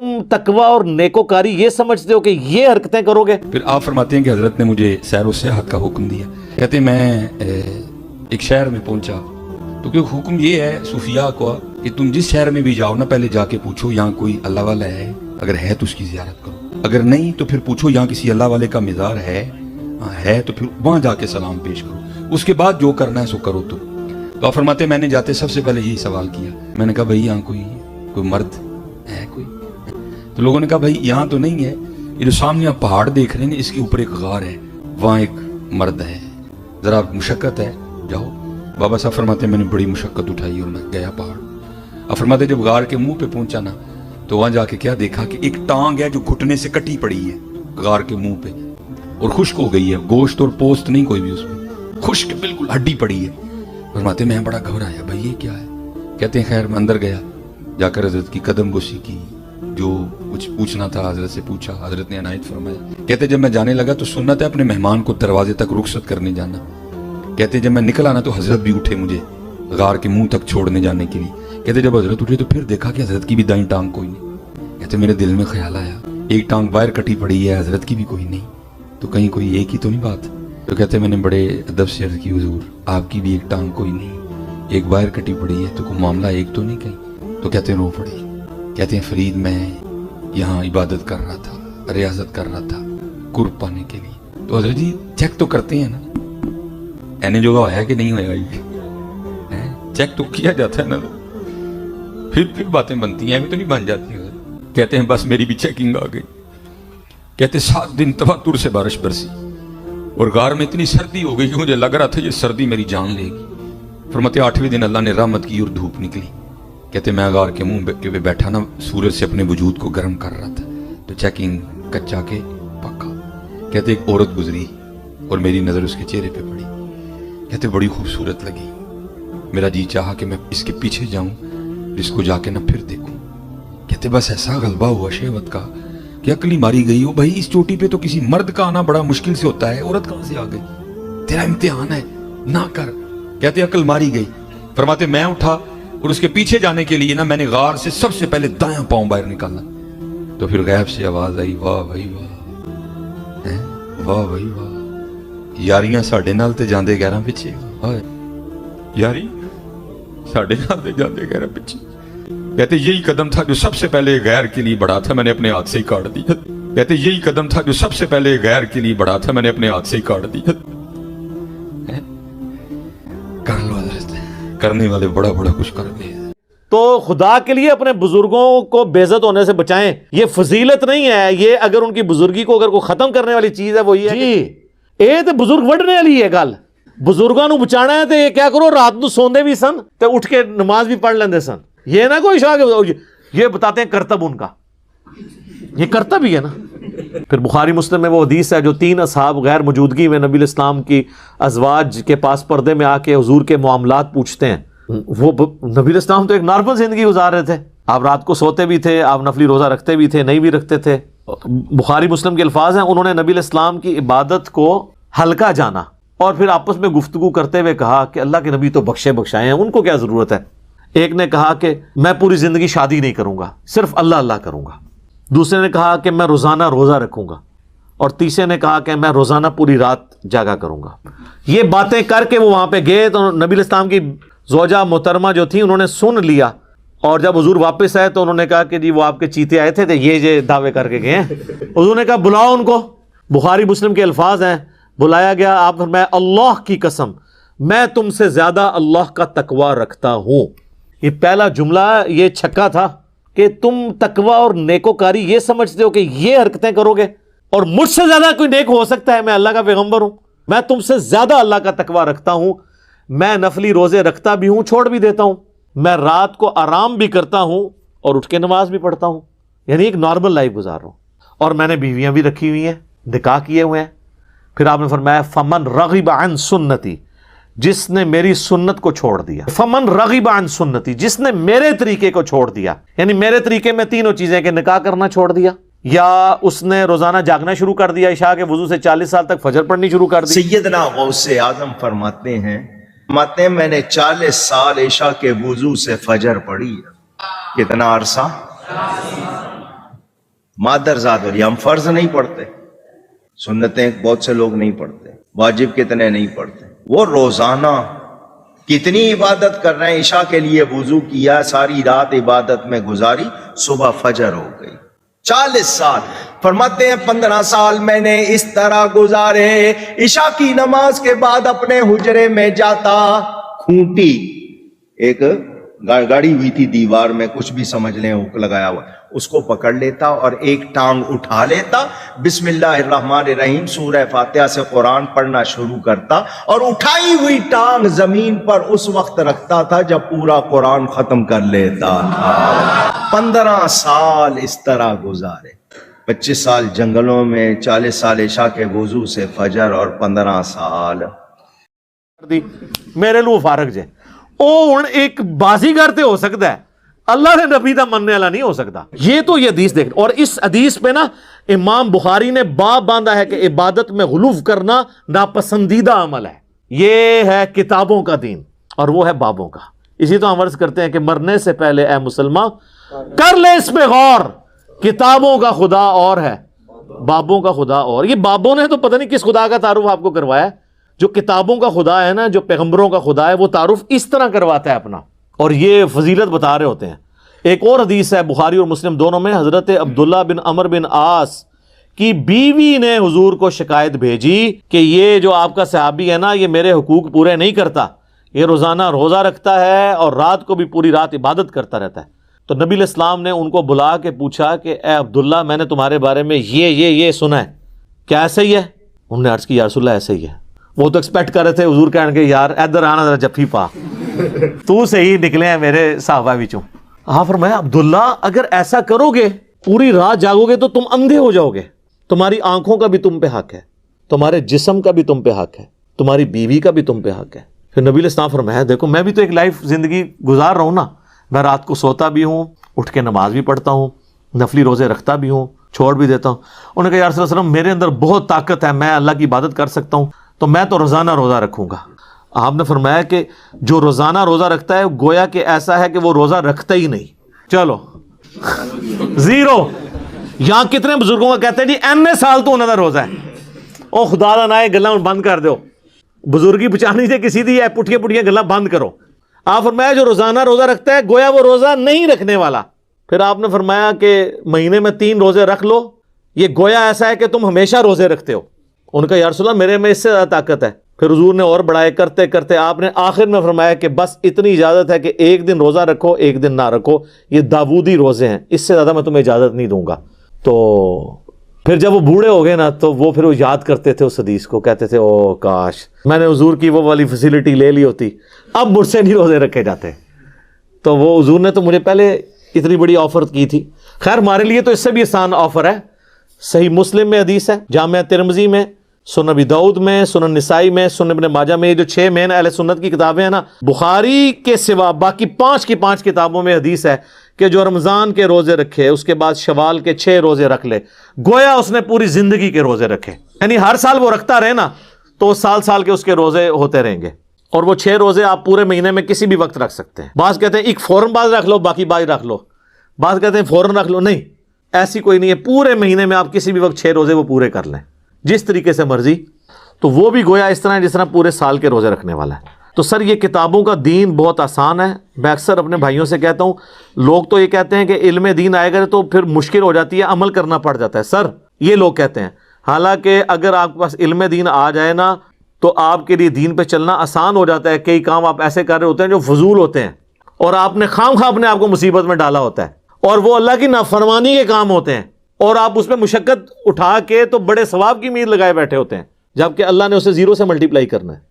तकवा और नेकोकारी ये समझते हो कि ये हरकतें करोगे। फिर आप फरमाते हैं कि हजरत ने मुझे सैर व सियाहत का हुक्म दिया। कहते हैं मैं एक शहर में पहुंचा तो क्योंकि हुक्म ये है सूफिया को कि तुम जिस शहर में भी जाओ ना, पहले जाके पूछो यहाँ कोई अल्लाह वाला है, अगर है तो उसकी ज़ियारत करो, अगर नहीं तो फिर पूछो यहाँ किसी अल्लाह वाले का मज़ार है तो फिर वहाँ जाके सलाम पेश करो, उसके बाद जो करना है सो करो। तो आप फरमाते हैं मैंने जाते सबसे पहले यही सवाल किया। मैंने कहा भाई यहाँ कोई मर्द है कोई? तो लोगों ने कहा भाई यहाँ तो नहीं है, ये जो सामने आप पहाड़ देख रहे हैं इसके ऊपर एक गार है, वहाँ एक मर्द है, जरा मुशक्कत है, जाओ। बाबा साहब फरमाते मैंने बड़ी मुशक्कत उठाई और मैं गया पहाड़। अब फरमाते जब गार के मुंह पे पहुंचा ना तो वहां जाके क्या देखा कि एक टांग है जो घुटने से कटी पड़ी है गार के मुंह पे और खुश्क हो गई है, गोश्त और पोस्ट नहीं कोई भी उसमें, खुश्क बिल्कुल हड्डी पड़ी है। फरमाते मैं बड़ा घबराया भाई ये क्या है। कहते हैं खैर मैं अंदर गया, जाकर हजरत की कदम बोशी की, जो कुछ पूछना था हजरत से पूछा, हजरत ने अनायत फरमाया। कहते जब मैं जाने लगा तो सुन्नत है अपने मेहमान को दरवाजे तक रुखसत करने जाना। कहते जब मैं निकल आना तो हजरत भी उठे मुझे गार के मुंह तक छोड़ने जाने के लिए। कहते जब हजरत उठे तो फिर देखा कि हजरत की भी दाईं टांग कोई नहीं। कहते मेरे दिल में ख्याल आया एक टांग बाहर कटी पड़ी है, हजरत की भी कोई नहीं, तो कहीं कोई एक ही तो नहीं बात। तो कहते मैंने बड़े अदब से अर्ज की हुजूर आपकी भी एक टांग कोई नहीं, एक बाहर कटी पड़ी है, तो कोई मामला एक तो नहीं कहीं। तो कहते रो पड़ी। कहते हैं फरीद मैं यहाँ इबादत कर रहा था, रियाजत कर रहा था कुर्ब पाने के लिए। तो हजरत जी चेक तो करते हैं ना एने जो होया कि नहीं होया, ये चेक तो किया जाता है ना, फिर बातें बनती हैं, अभी तो नहीं बन जाती। कहते हैं बस मेरी भी चेकिंग आ गई। कहते 7 दिन तवातुर से बारिश बरसी और गार में इतनी सर्दी हो गई कि मुझे लग रहा था ये सर्दी मेरी जान लेगी। फरमाते 8वें दिन अल्लाह ने रहमत की और धूप निकली। कहते मैं गार के मुंह पे बैठा ना, सूरज से अपने वजूद को गर्म कर रहा था, तो चेकिंग कच्चा के पक्का। कहते एक औरत गुजरी और मेरी नजर उसके चेहरे पे पड़ी। कहते बड़ी खूबसूरत लगी, मेरा जी चाहा कि मैं इसके पीछे जाऊं, इसको जाके ना फिर देखूं। कहते बस ऐसा गलबा हुआ शहवत का कि अकली मारी गई हो। भाई इस चोटी पे तो किसी मर्द का आना बड़ा मुश्किल से होता है, औरत कहां से आ गई, तेरा इम्तिहान है ना कर। कहते अकल मारी गई। फरमाते मैं उठा और उसके पीछे जाने के लिए ना मैंने गार से सबसे पहले दायां पांव बाहर निकाला। तो फिर गैब से आवाज आई वाह भाई वाह, वाह भाई वाह, यारियां साडे नाल ते जांदे गैरां पिछे, यारी साडे नाल ते जांदे गैरां पिछे। कहते यही कदम था जो सबसे पहले गैर के लिए बढ़ा था, मैंने अपने हाथ से ही काट दिया। कहते यही कदम था जो सबसे पहले गैर के लिए बढ़ा था, मैंने अपने हाथ से ही काट दिया। कर लो करने वाले बड़ा बड़ा कुछ कर ले। तो खुदा के लिए अपने बुजुर्गों को बेइज्जत होने से बचाएं, ये फजीलत नहीं है। ये अगर उनकी बुजुर्गी को अगर कोई खत्म करने वाली चीज है वो ये जी ਇਹ ਤੇ ਬਜ਼ੁਰਗ ਵੱਢਣੇ ਵਾਲੀ ਹੈ ਗੱਲ। ਬਜ਼ੁਰਗਾਂ ਨੂੰ ਬਚਾਣਾ ਹੈ ਤੇ ਇਹ ਕਿਆ ਕਰੋ, ਰਾਤ ਨੂੰ ਸੌਂਦੇ ਵੀ ਸਨ ਤੇ ਉੱਠ ਕੇ नमाज भी पढ़ लेंदे सन। ये ना कोई शाह ये बताते हैं कर्तव्य उनका, ये कर्तव्य ही है ना। फिर बुखारी मुस्लिम में वो हदीस है जो 3 असहाब गैर मौजूदगी में नबी इस्लाम की अजवाज के पास पर्दे में आके हुजूर के मामलात पूछते हैं। वो नबी इस्लाम तो एक नॉर्मल जिंदगी गुजार रहे थे, आप रात को सोते भी थे, आप नफली रोजा रखते भी थे, नहीं भी रखते थे। बुखारी मुस्लिम के अल्फाज हैं, उन्होंने नबी इस्लाम की इबादत को हल्का जाना और फिर आपस में गुफ्तगू करते हुए कहा कि अल्लाह के नबी तो बख्शे बख्शाए हैं, उनको क्या जरूरत है। एक ने कहा कि मैं पूरी जिंदगी शादी नहीं करूंगा, सिर्फ अल्लाह अल्लाह करूंगा। दूसरे ने कहा कि मैं रोजाना रोजा रखूंगा और तीसरे ने कहा कि मैं रोजाना पूरी रात जागा करूंगा। ये बातें करके वो वहां पे गए तो नबी इस्लाम की जोजा मोहतरमा जो थी उन्होंने सुन लिया और जब हुजूर वापस आए तो उन्होंने कहा कि जी वो आपके चीते आए थे ये दावे करके गए हैं। हुजूर ने कहा बुलाओ उनको। बुखारी मुस्लिम के अल्फाज हैं, बुलाया गया। आप मैं अल्लाह की कसम मैं तुमसे ज्यादा अल्लाह का तकवा रखता हूं। ये पहला जुमला ये छक्का था कि तुम तकवा और नेकोकारी ये समझते हो कि ये हरकतें करोगे और मुझसे ज्यादा कोई नेक हो सकता है, मैं अल्लाह का पैगंबर हूं, मैं तुमसे ज्यादा अल्लाह का तकवा रखता हूं। मैं नफली रोजे रखता भी हूं, छोड़ भी देता हूं, मैं रात को आराम भी करता हूं और उठ के नमाज भी पढ़ता हूं, यानी एक नॉर्मल लाइफ गुजार रहा हूं। और मैंने बीवियां भी रखी हुई हैं, निकाह किए हुए हैं। फिर आपने फरमाया फमन रगिब अन सुन्नती, जिसने मेरी सुन्नत को छोड़ दिया। फमन रगिब अन सुन्नती, जिसने मेरे तरीके को छोड़ दिया, यानी मेरे तरीके में तीनों चीजें कि निकाह करना छोड़ दिया, या उसने रोजाना जागना शुरू कर दिया, इशा के वजू से 40 साल तक फजर पढ़नी शुरू कर दी। सैयदना गौसे आजम फरमाते हैं मैंने 40 साल इशा के वजू से फजर पढ़ी। कितना अरसा? मादरजात और हम फर्ज नहीं पढ़ते, सुन्नतें बहुत से लोग नहीं पढ़ते, वाजिब कितने नहीं पढ़ते। वो रोजाना कितनी इबादत कर रहे हैं। इशा के लिए वुजू किया, सारी रात इबादत में गुजारी, सुबह फजर हो गई। 40 साल। फरमाते हैं 15 साल मैंने इस तरह गुजारे, इशा की नमाज के बाद अपने हुजरे में जाता, खूंटी एक गाड़ी हुई थी दीवार में, कुछ भी समझ लें, हुक लगाया हुआ, उसको पकड़ लेता और एक टांग उठा लेता, बिस्मिल्लाहिर्रहमानिर्रहीम सूरह फातिहा से कुरान पढ़ना शुरू करता और उठाई हुई टांग जमीन पर उस वक्त रखता था जब पूरा कुरान खत्म कर लेता था। 15 साल इस तरह गुजारे, 25 साल जंगलों में, 40 साल इशा के वुजू से फजर और 15 साल मेरे लिए फारग जे ਉਹ ਹੁਣ ਇੱਕ ਬਾਜ਼ੀਗਰ ਤੇ ਹੋ ਸਕਦਾ ਹੈ, अल्लाह ने नबी दा मनने वाला नहीं हो सकता। ये तो ये हदीस देख, और इस हदीस पे ना इमाम बुखारी ने बाब बांधा है कि इबादत में गुलूफ करना नापसंदीदा अमल है। ये है किताबों का दीन और वो है बाबों का। इसी तो हम अर्ज करते हैं कि मरने से पहले ए मुसलमान कर ले इस पे गौर, किताबों का खुदा और है, बाबों का खुदा और। ये बाबों ने तो पता नहीं किस खुदा का तारुफ आपको करवाया। जो किताबों का खुदा है ना, जो पैगंबरों का खुदा है, वो तारुफ इस तरह करवाता है अपना, और ये फजीलत बता रहे होते हैं। एक और हदीस है बुखारी और मुस्लिम दोनों में, हजरत अब्दुल्ला बिन अमर बिन आस की बीवी ने हुजूर को शिकायत भेजी कि ये जो आपका सहाबी है ना, ये मेरे हुकूक पूरे नहीं करता, ये रोज़ाना रोज़ा रखता है और रात को भी पूरी रात इबादत करता रहता है। तो नबी इस्लाम ने उनको बुला के पूछा कि ए अब्दुल्ला, मैंने तुम्हारे बारे में ये सुना है, क्या ऐसा ही है? उन्होंने अर्ज की या रसूलल्लाह ऐसा ही है। वो तो एक्सपेक्ट कर रहे थे हुजूर कहेंगे यार इधर आना जरा जफ्फी पा, तू से ही निकले हैं मेरे साहबा विचों। हाँ फरमाया अब्दुल्ला, अगर ऐसा करोगे पूरी रात जागोगे तो तुम अंधे हो जाओगे, तुम्हारी आंखों का भी तुम पे हक है, तुम्हारे जिस्म का भी तुम पे हक है, तुम्हारी बीवी का भी तुम पे हक है। फिर नबी इस्लाम फरमाया देखो मैं भी तो एक लाइफ जिंदगी गुजार रहा हूँ ना, मैं रात को सोता भी हूँ, उठ के नमाज भी पढ़ता हूँ, नफली रोजे रखता भी हूँ, छोड़ भी देता हूँ। उन्होंने कहा या रसूल अल्लाह मेरे अंदर बहुत ताकत है, मैं अल्लाह की इबादत कर सकता हूँ, तो मैं तो रोज़ाना रोज़ा रखूँगा। आपने फरमाया कि जो रोज़ाना रोज़ा रखता है गोया कि ऐसा है कि वो रोज़ा रखता ही नहीं। चलो जीरो। यहाँ कितने बुजुर्गों का कहते हैं जी एने साल तो उन्होंने रोज़ा है, ओ खुदा दा ना ये गल्लां बंद कर दो, बुजुर्गी बचानी से किसी दी है, पुठियां पुठियां गल्लां बंद करो। आप फरमाया जो रोज़ाना रोज़ा रखता है गोया वो रोज़ा नहीं रखने वाला। फिर आपने फरमाया कि महीने में 3 रोज़े रख लो, ये गोया ऐसा है कि तुम हमेशा रोज़े रखते हो। उनका या रसूल अल्लाह मेरे में इससे ज़्यादा ताकत है। फिर हुजूर ने और बढ़ाए करते करते आपने आखिर में फरमाया कि बस इतनी इजाज़त है कि एक दिन रोज़ा रखो एक दिन ना रखो, ये दाऊदी रोज़े हैं, इससे ज़्यादा मैं तुम्हें इजाज़त नहीं दूंगा। तो फिर जब वो बूढ़े हो गए ना, तो वो फिर वो याद करते थे उस हदीस को, कहते थे ओ काश मैंने हुजूर की वो वाली फैसिलिटी ले ली होती, अब मुझसे नहीं रोज़े रखे जाते। तो वो हुजूर ने तो मुझे पहले इतनी बड़ी ऑफ़र की थी। खैर हमारे लिए तो इससे भी आसान ऑफ़र है। सही मुस्लिम में हदीस है, जामिया तिरमिज़ी में, सुनन अबी दाऊद में, सुनन निसाई में, सुनन इब्न माजा में, ये जो 6 मेन अहले सुन्नत की किताबें हैं ना, बुखारी के सिवा बाकी 5 की 5 किताबों में हदीस है कि जो रमज़ान के रोज़े रखे उसके बाद शवाल के 6 रोज़े रख ले, गोया उसने पूरी ज़िंदगी के रोज़े रखे। यानी हर साल वो रखता रहे ना, तो साल साल के उसके रोज़े होते रहेंगे, और वो 6 रोज़े आप पूरे महीने में किसी भी वक्त रख सकते हैं। बाज़ कहते हैं एक फ़ौरन बाद रख लो, बाकी बाद रख लो, बाज़ कहते हैं फ़ौरन रख लो, नहीं ऐसी कोई नहीं है, पूरे महीने में आप किसी भी वक्त 6 रोज़े वो पूरे कर लें जिस तरीके से मर्जी। तो वो भी गोया इस तरह है जिस तरह पूरे साल के रोज़े रखने वाला है। तो सर ये किताबों का दीन बहुत आसान है। मैं अक्सर अपने भाइयों से कहता हूँ, लोग तो ये कहते हैं कि इल्म दीन आएगा तो फिर मुश्किल हो जाती है, अमल करना पड़ जाता है। सर ये लोग कहते हैं, हालांकि अगर आपके पास इल्म दीन आ जाए ना तो आपके लिए दीन पे चलना आसान हो जाता है। कई काम आप ऐसे कर रहे होते हैं जो फजूल होते हैं और आपने खामखा अपने आप को मुसीबत में डाला होता है, और वो अल्लाह की नाफरमानी के काम होते हैं, और आप उसमें मुशक्कत उठा के तो बड़े सवाब की उम्मीद लगाए बैठे होते हैं, जबकि अल्लाह ने उसे 0 से मल्टीप्लाई करना है।